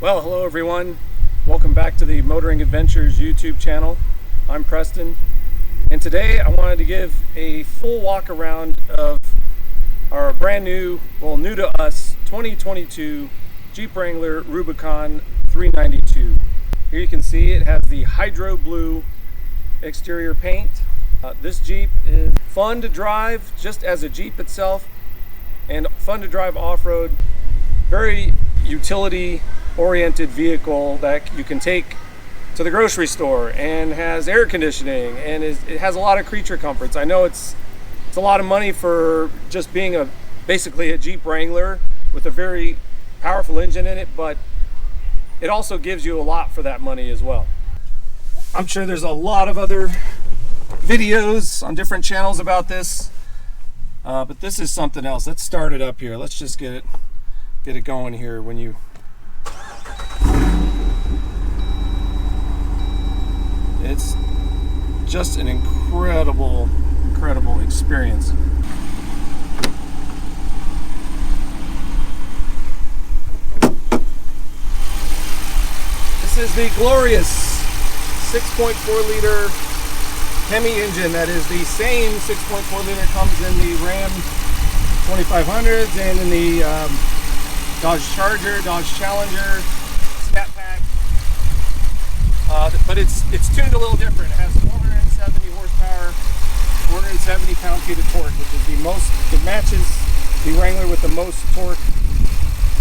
Well, hello everyone. Welcome back to the Motoring Adventures YouTube channel. I'm Preston, and today I wanted to give a full walk around of our brand new, well, new to us, 2022 Jeep Wrangler Rubicon 392. Here you can see it has the hydro blue exterior paint. This Jeep is fun to drive just as a Jeep itself, and fun to drive off-road. Very utility oriented vehicle that you can take to the grocery store, and has air conditioning, and it has a lot of creature comforts. I know it's a lot of money for just being basically a Jeep Wrangler with a very powerful engine in it, but it also gives you a lot for that money as well. I'm sure there's a lot of other videos on different channels about this, but this is something else. Let's start it up here. Let's just get it going here. When you it's just an incredible experience. This is the glorious 6.4 liter Hemi engine. That is the same 6.4 liter comes in the Ram 2500s and in the Dodge Charger, Dodge Challenger, Scat Pack. But it's tuned a little different. It has 470 horsepower, 470 pound-feet of torque, which is the most. It matches the Wrangler with the most torque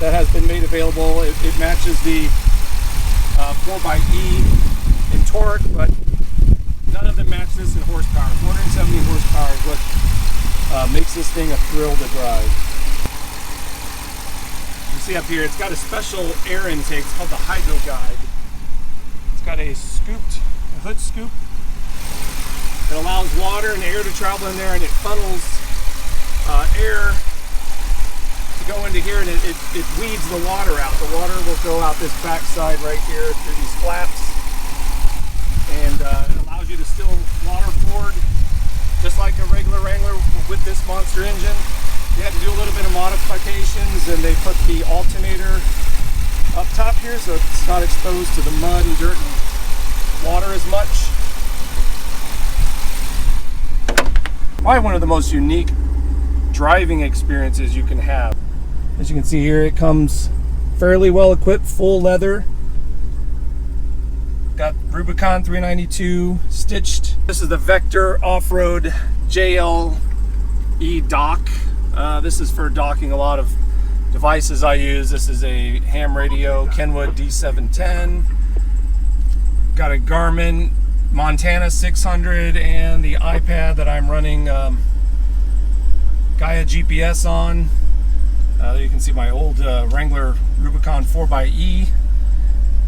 that has been made available. It matches the 4xe in torque, but none of them match this in horsepower. 470 horsepower is what makes this thing a thrill to drive. You see up here, it's got a special air intake. It's called the Hydro Guide. It's got a hood scoop that allows water and air to travel in there, and it funnels air to go into here, and it weeds the water out. The water will go out this back side right here through these flaps, and it allows you to still water ford just like a regular Wrangler with this monster engine. You had to do a little bit of modifications, and they put the alternator up top here so it's not exposed to the mud and dirt and water as much. Probably one of the most unique driving experiences you can have. As you can see here, it comes fairly well equipped, full leather. Got Rubicon 392 stitched. This is the Vector Off-Road JLE dock. This is for docking a lot of devices I use. This is a ham radio, Kenwood D710. Got a Garmin Montana 600 and the iPad that I'm running Gaia GPS on. There you can see my old Wrangler Rubicon 4xe.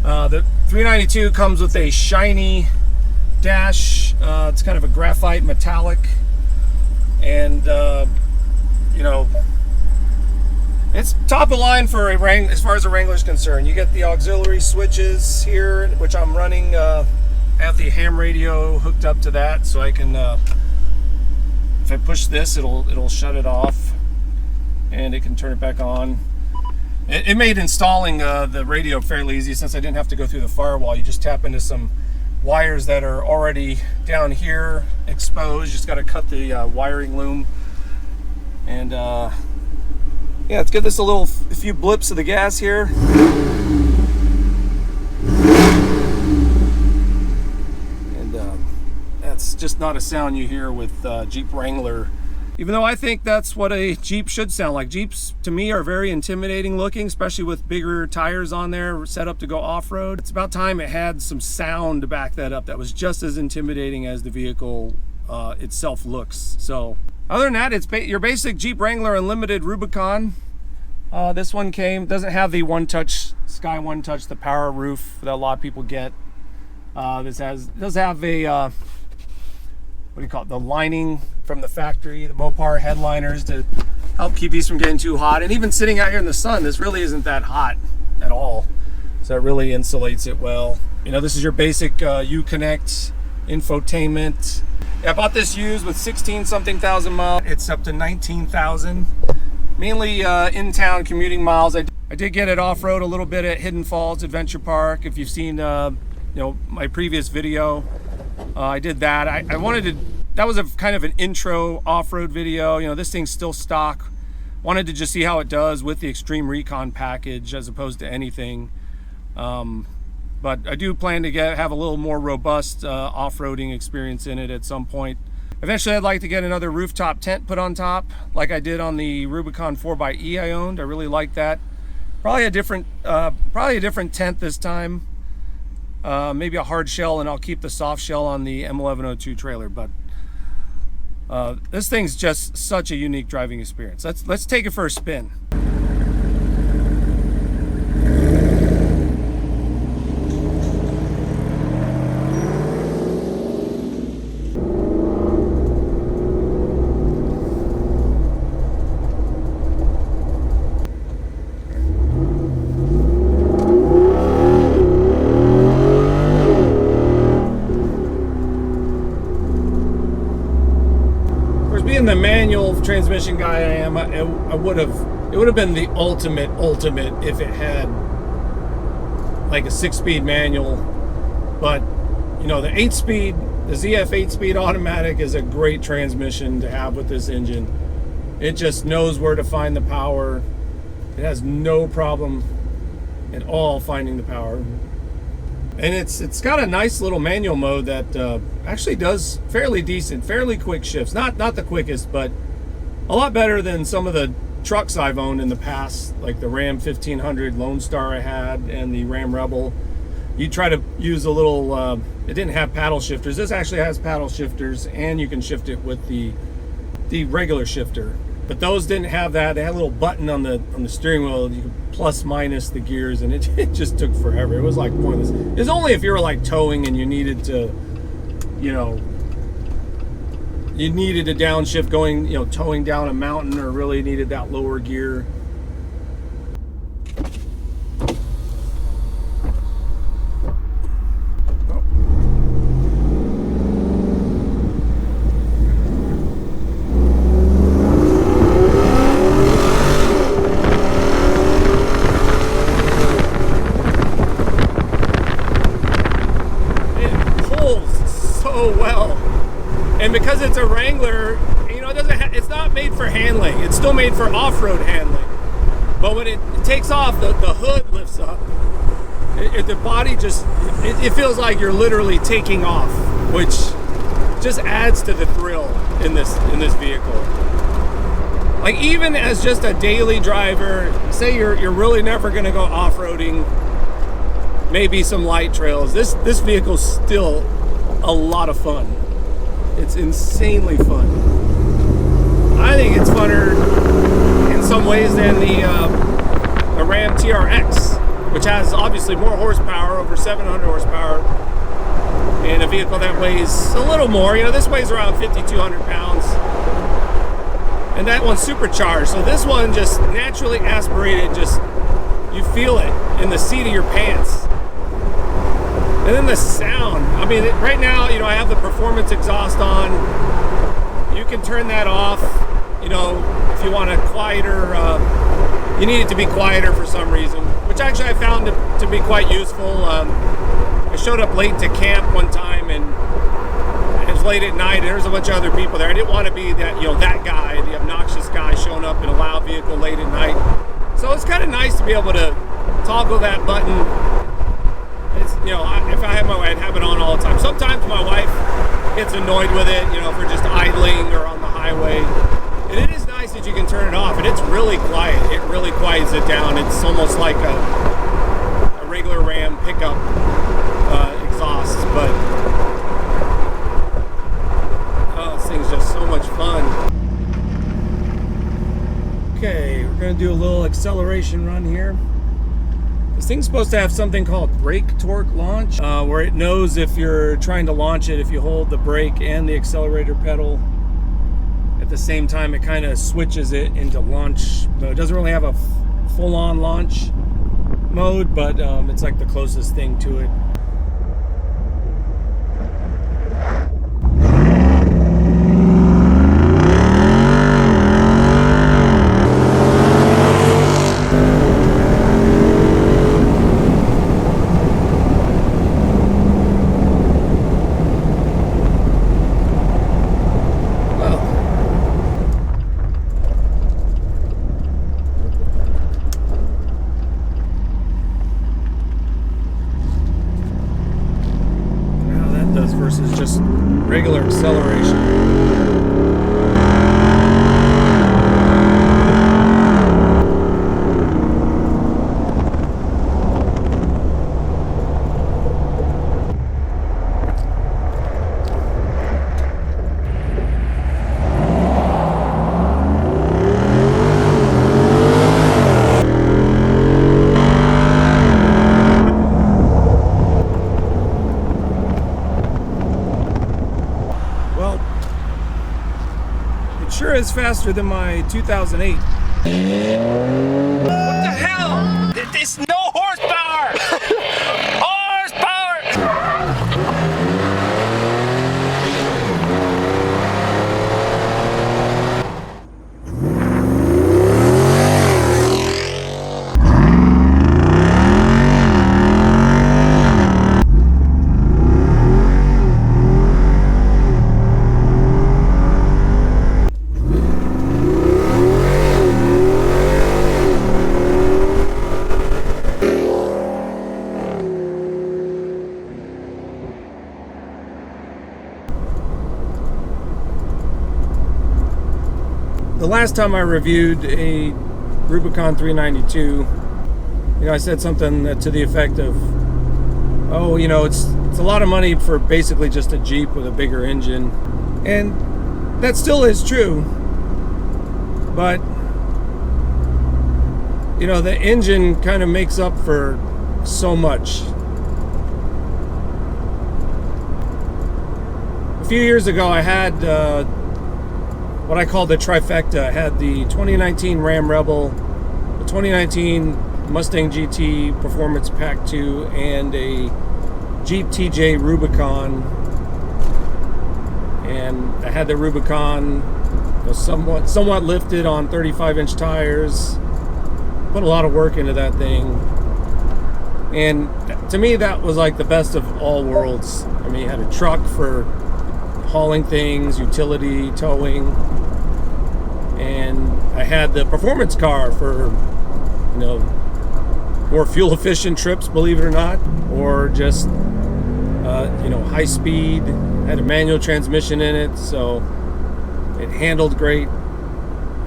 The 392 comes with a shiny dash. It's kind of a graphite metallic, and you know, it's top of line for a Wrangler as far as a Wrangler is concerned. You get the auxiliary switches here, which I'm running. I have the ham radio hooked up to that, so I can, if I push this, it'll shut it off, and it can turn it back on. It made installing the radio fairly easy, since I didn't have to go through the firewall. You just tap into some wires that are already down here exposed. Just got to cut the wiring loom, and yeah, let's give this a few blips of the gas here. And that's just not a sound you hear with Jeep Wrangler. Even though I think that's what a Jeep should sound like. Jeeps, to me, are very intimidating looking, especially with bigger tires on there set up to go off-road. It's about time it had some sound to back that up that was just as intimidating as the vehicle itself looks. So other than that, it's your basic Jeep Wrangler Unlimited Rubicon. This one doesn't have the Sky One Touch, the power roof that a lot of people get. This does have a what do you call it, the lining from the factory, the Mopar headliners, to help keep these from getting too hot. And even sitting out here in the sun, this really isn't that hot at all, so it really insulates it well. You know, this is your basic Uconnect infotainment. I bought this used with 16 something thousand miles. It's up to 19,000. mainly in-town commuting miles. I did get it off-road a little bit at Hidden Falls Adventure Park. If you've seen my previous video, I did that. I wanted to, that was a kind of an intro off-road video. This thing's still stock. Wanted to just see how it does with the Xtreme Recon package as opposed to anything. But I do plan to have a little more robust off-roading experience in it at some point. Eventually, I'd like to get another rooftop tent put on top, like I did on the Rubicon 4xe I owned. I really like that. Probably a different tent this time. Maybe a hard shell, and I'll keep the soft shell on the M1102 trailer. But this thing's just such a unique driving experience. Let's take it for a spin. Being the manual transmission guy I am, it would have been the ultimate if it had like a 6-speed manual. But the 8-speed, the ZF 8-speed automatic is a great transmission to have with this engine. It just knows where to find the power. It has no problem at all finding the power. And it's got a nice little manual mode that actually does fairly decent, fairly quick shifts. Not the quickest, but a lot better than some of the trucks I've owned in the past, like the Ram 1500 Lone Star I had and the Ram Rebel. You try to use a little, it didn't have paddle shifters. This actually has paddle shifters, and you can shift it with the regular shifter. But those didn't have that. They had a little button on the steering wheel. You could plus minus the gears, and it just took forever. It was like pointless. It's only if you were like towing and you needed to, you needed a downshift going, towing down a mountain, or really needed that lower gear. And because it's a Wrangler, it's not made for handling. It's still made for off-road handling. But when it takes off, the hood lifts up. The body just, it feels like you're literally taking off, which just adds to the thrill in this vehicle. Like, even as just a daily driver, say you're really never gonna go off-roading, maybe some light trails, this vehicle's still a lot of fun. It's insanely fun. I think it's funner in some ways than the Ram TRX, which has obviously more horsepower, over 700 horsepower, and a vehicle that weighs a little more. This weighs around 5,200 pounds, and that one's supercharged. So this one just naturally aspirated, just you feel it in the seat of your pants. And then the sound, right now, I have the performance exhaust on. You can turn that off, if you want a quieter, you need it to be quieter for some reason, which actually I found to be quite useful. I showed up late to camp one time, and it was late at night, and there was a bunch of other people there. I didn't want to be that, that guy, the obnoxious guy showing up in a loud vehicle late at night. So it's kind of nice to be able to toggle that button. It's, if I had my way, I'd have it on all the time. Sometimes my wife gets annoyed with it, if we're just idling or on the highway. And it is nice that you can turn it off, and it's really quiet. It really quiets it down. It's almost like a regular Ram pickup exhaust, but this thing's just so much fun. Okay, we're gonna do a little acceleration run here. This thing's supposed to have something called brake torque launch, where it knows if you're trying to launch it, if you hold the brake and the accelerator pedal at the same time, it kind of switches it into launch mode. It doesn't really have a full-on launch mode, but it's like the closest thing to it. is faster than my 2008. What the hell? There's no horsepower! Horsepower! The last time I reviewed a Rubicon 392, I said something to the effect of, oh, it's a lot of money for basically just a Jeep with a bigger engine. And that still is true. But, the engine kind of makes up for so much. A few years ago, I had what I call the Trifecta. I had the 2019 Ram Rebel, the 2019 Mustang GT Performance Pack 2, and a Jeep TJ Rubicon. And I had the Rubicon somewhat lifted on 35-inch tires. Put a lot of work into that thing. And to me, that was like the best of all worlds. I mean, you had a truck for hauling things, utility, towing, and I had the performance car for, more fuel efficient trips, believe it or not, or just, high speed, had a manual transmission in it, so it handled great.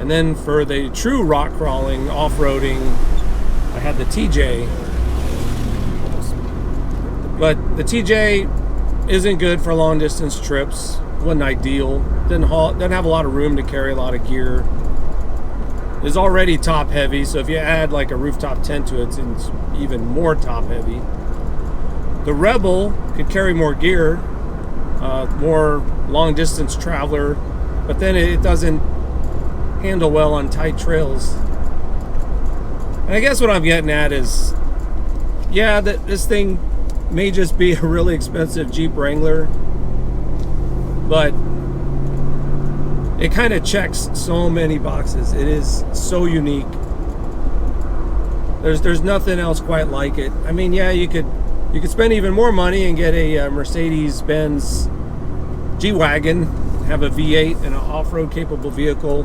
And then for the true rock crawling, off-roading, I had the TJ. But the TJ isn't good for long distance trips. Wasn't ideal. Doesn't have a lot of room to carry a lot of gear. It's already top heavy, so if you add like a rooftop tent to it, it's even more top heavy. The Rebel could carry more gear, more long distance traveler, but then it doesn't handle well on tight trails. And I guess what I'm getting at is, yeah, this thing may just be a really expensive Jeep Wrangler, but it kind of checks so many boxes. It is so unique. There's nothing else quite like it. I mean, yeah, you could spend even more money and get a Mercedes-Benz G-Wagon, have a V8 and an off-road capable vehicle,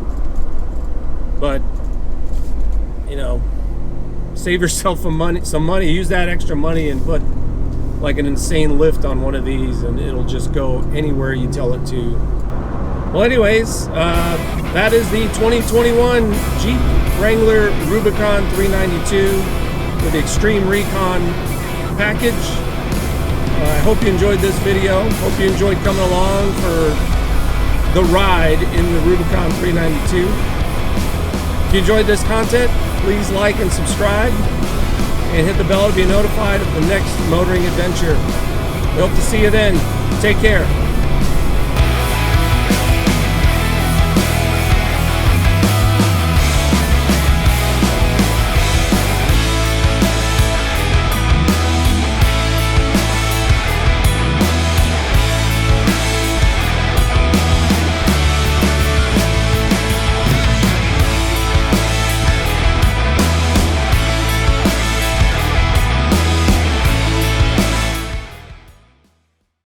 but save yourself some money, use that extra money and put like an insane lift on one of these and it'll just go anywhere you tell it to. Well, anyways, that is the 2021 Jeep Wrangler Rubicon 392 with the Xtreme Recon package. I hope you enjoyed this video. Hope you enjoyed coming along for the ride in the Rubicon 392. If you enjoyed this content, please like and subscribe and hit the bell to be notified of the next motoring adventure. We hope to see you then. Take care.